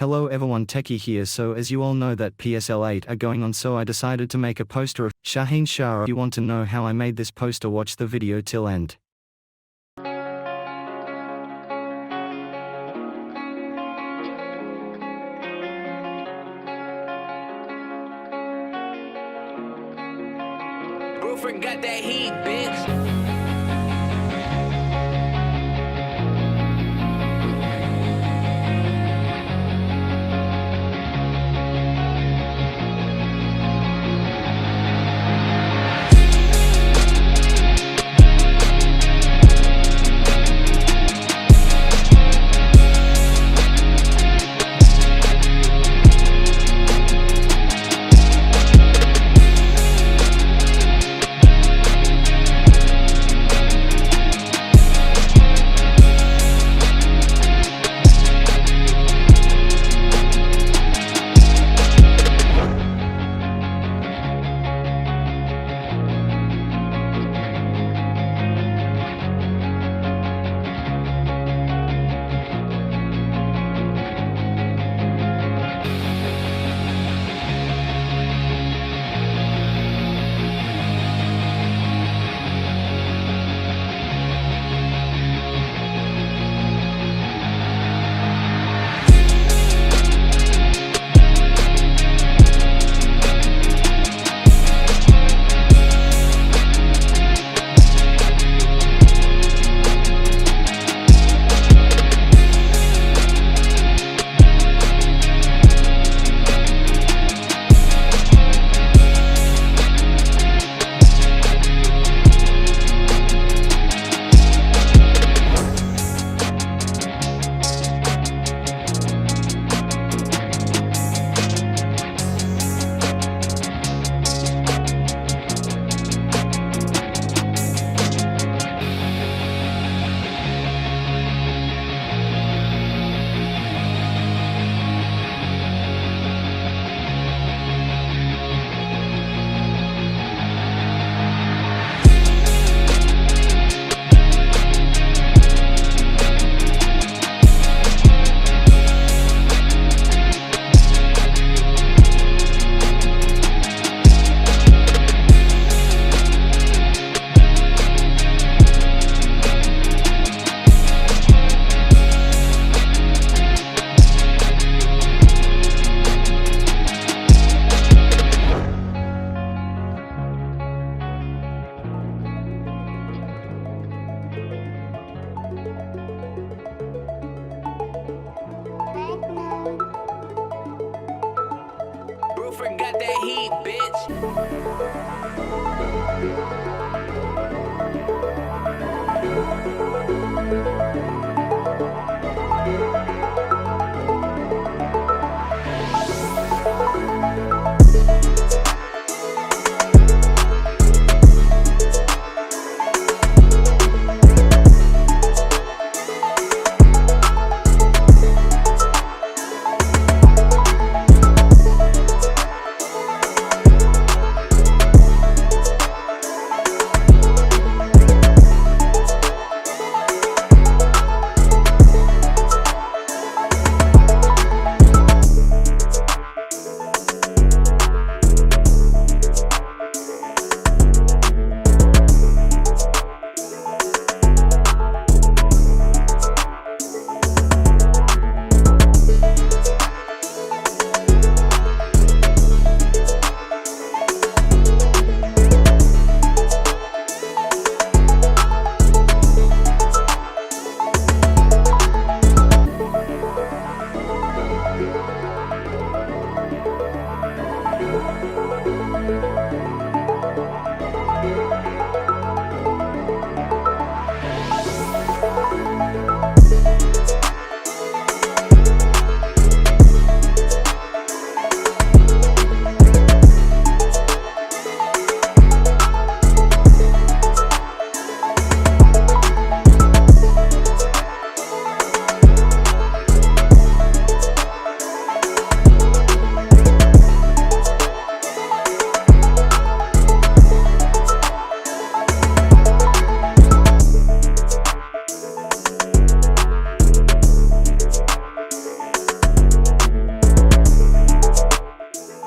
Hello everyone, Techy here. So as you all know that PSL 8 are going on, so I decided to make a poster of Shaheen Shah. If you want to know how I made this poster, watch the video till end. Girlfriend got that heat, bitch. Girlfriend got that heat, bitch.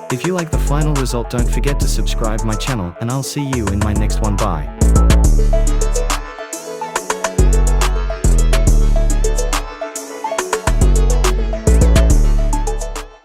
If you like the final result, don't forget to subscribe my channel, and I'll see you in my next one. Bye.